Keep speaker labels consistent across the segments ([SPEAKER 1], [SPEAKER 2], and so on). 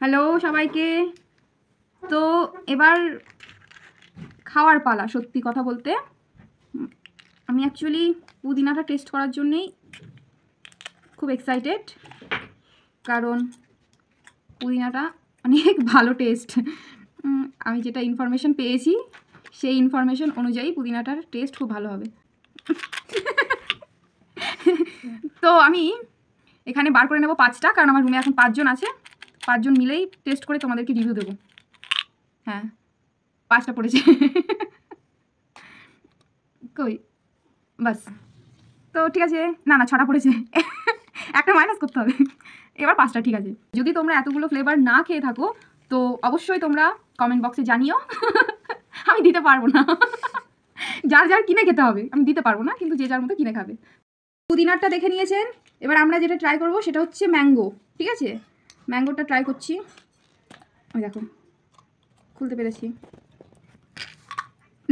[SPEAKER 1] Hello সবাইকে। তো এবার খাওয়ার পালা। সত্যি কথা বলতে আমি অ্যাকচুয়ালি পুদিনাটা টেস্ট করার জন্যেই খুব এক্সাইটেড, কারণ পুদিনাটা অনেক ভালো টেস্ট। আমি যেটা ইনফরমেশন পেয়েছি সেই ইনফরমেশন অনুযায়ী পুদিনাটার টেস্ট খুব ভালো হবে। তো আমি এখানে বার করে নেব 5টা, কারণ আমার রুমে এখন 5 জন আছে। 5 জন মিলেই টেস্ট করে তোমাদেরকে রিভিউ দেবো। হ্যাঁ, 5টা পড়েছে। কই বাস। তো ঠিক আছে, না 6টা পড়েছে, একটা মাইনাস করতে হবে। এবার 5টা ঠিক আছে। যদি তোমরা এতগুলো ফ্লেভার না খেয়ে থাকো তো অবশ্যই তোমরা কমেন্ট বক্সে জানিও। আমি দিতে পারবো না, যার যার কিনে খেতে হবে, আমি দিতে পারবো না, কিন্তু যে যার মতো কিনে খাবে। পুদিনারটা দেখে নিয়েছেন, এবার আমরা যেটা ট্রাই করবো সেটা হচ্ছে ম্যাঙ্গো। ঠিক আছে, ম্যাঙ্গোটা ট্রাই করছি। ওই দেখো খুলতে পেরেছি।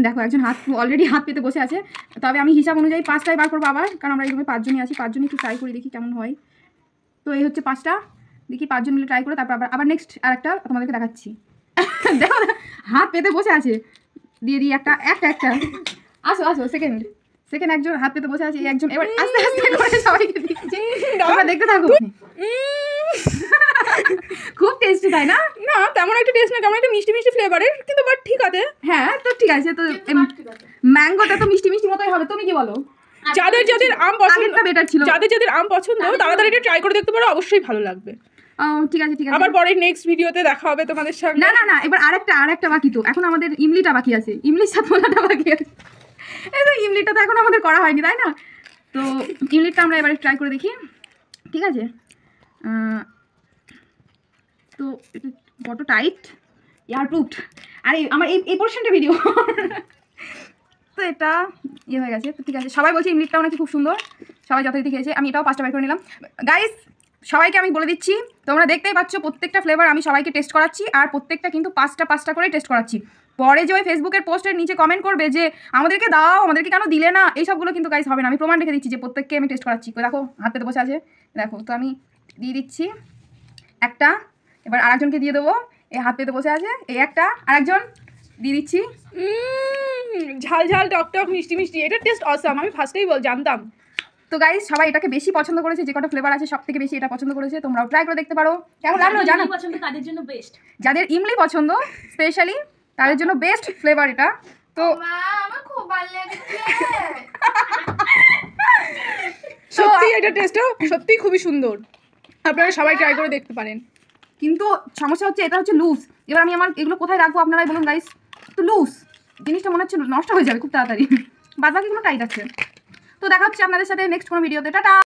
[SPEAKER 1] দেখো একজন অলরেডি হাত পেতে বসে আছে। তবে আমি হিসাব অনুযায়ী 5টাই বার করবো আবার, কারণ আমরা এই রুমে 5 জনই আছি। 5 জনই একটু ট্রাই করি, দেখি কেমন হয়। তো এই হচ্ছে 5টা, দেখি 5 জন মিলে ট্রাই করে তারপর আবার নেক্সট আর একটা তোমাদেরকে দেখাচ্ছি। দেখো হাত পেতে বসে আছে, দিয়ে দিই একটা। আসো সেকেন্ড একজন হাত পেতে বসে আছে, এই একজন। এবার আস্তে আস্তে করে সবাইকে দিচ্ছি, তোমরা দেখতে থাকো। খুব টেস্টি তাই না?
[SPEAKER 2] না তেমন একটা টেস্ট না, কেমন একটা মিষ্টি মিষ্টি ফ্লেভারের, কিন্তু বাট ঠিক আছে।
[SPEAKER 1] হ্যাঁ তো ঠিক আছে। তো ম্যাঙ্গোটা তো মিষ্টি মিষ্টি মতোই হবে, তুমি কি বলো?
[SPEAKER 2] যাদের আম পছন্দ,
[SPEAKER 1] বেটার ছিল।
[SPEAKER 2] যাদের আম পছন্দ তারা এটা ট্রাই করে দেখতে পারো, অবশ্যই ভালো লাগবে।
[SPEAKER 1] ঠিক আছে
[SPEAKER 2] আবার পরে নেক্সট ভিডিওতে দেখা হবে তোমাদের সাথে।
[SPEAKER 1] না এবার আরেকটা বাকি। তো এখন আমাদের ইমলিটা বাকি আছে, ইমলির সাতমোলাটা বাকি আছে। এই তো ইমলিটা তো এখন আমাদের করা হয়নি, তাই না? তো ইমলিটা আমরা এবারে ট্রাই করে দেখি। ঠিক আছে, তো বড় টাইট এয়ার প্রুফড। আরে আমার এই পোর্শনটা ভিডিও। তো এটা হয়ে গেছে। তো ঠিক আছে, সবাই বলছে ইমলিটাও নাকি খুব সুন্দর, সবাই যথারীতি খেয়েছে। আমি এটাও 5টা বের করে নিলাম। গাইস সবাইকে আমি বলে দিচ্ছি, তোমরা দেখতেই পাচ্ছ প্রত্যেকটা ফ্লেভার আমি সবাইকে টেস্ট করাচ্ছি, আর প্রত্যেকটা কিন্তু 5টা করে টেস্ট করাচ্ছি। পরে যে ওই ফেসবুকের পোস্টের নিচে কমেন্ট করবে যে আমাদেরকে দাও, আমাদেরকে কেন দিলে না, এইসবগুলো কিন্তু গাইস হবে না। আমি প্রমাণ রেখে দিচ্ছি যে প্রত্যেককে আমি টেস্ট করাচ্ছি। দেখো হাত পেতে বসে আছে, দেখো। তো আমি দিয়ে দিচ্ছি একটা, এবার আরেকজনকে দিয়ে দেবো। এই হাত পেতে বসে আছে, এই একটা, আরেকজন দিয়ে দিচ্ছি।
[SPEAKER 2] ঝাল ঝাল টক টক মিষ্টি মিষ্টি, এটার টেস্ট অসাম। আমি ফার্স্টেই জানতাম।
[SPEAKER 1] তো গাইস সবাই এটাকে বেশি পছন্দ করেছে, যে কটা ফ্লেভার আছে সব থেকে বেশি এটা পছন্দ করেছে। তোমরাও ট্রাই করে দেখতে পারো, কেমন লাগলো জানো।
[SPEAKER 3] পছন্দ তাদের জন্য বেস্ট,
[SPEAKER 1] যাদের ইমলি পছন্দ স্পেশালি তাদের জন্য বেস্ট ফ্লেভার এটা। তো
[SPEAKER 3] আমার খুব ভালো লেগেছে।
[SPEAKER 2] সত্যি এটা টেস্টও সত্যি খুবই সুন্দর, আপনারা সবাই ট্রাই করে দেখতে পারেন।
[SPEAKER 1] কিন্তু সমস্যা হচ্ছে এটা হচ্ছে লুজ। এবার আমি আমার এগুলো কোথায় রাখবো আপনারাই বলুন গাইস। তো লুজ জিনিসটা মনে হচ্ছে নষ্ট হয়ে যাবে খুব তাড়াতাড়ি। বাদ বাকিগুলো টাইট আছে। তো দেখা হচ্ছে আপনাদের সাথে নেক্সট কোনো ভিডিওতে। টাটা।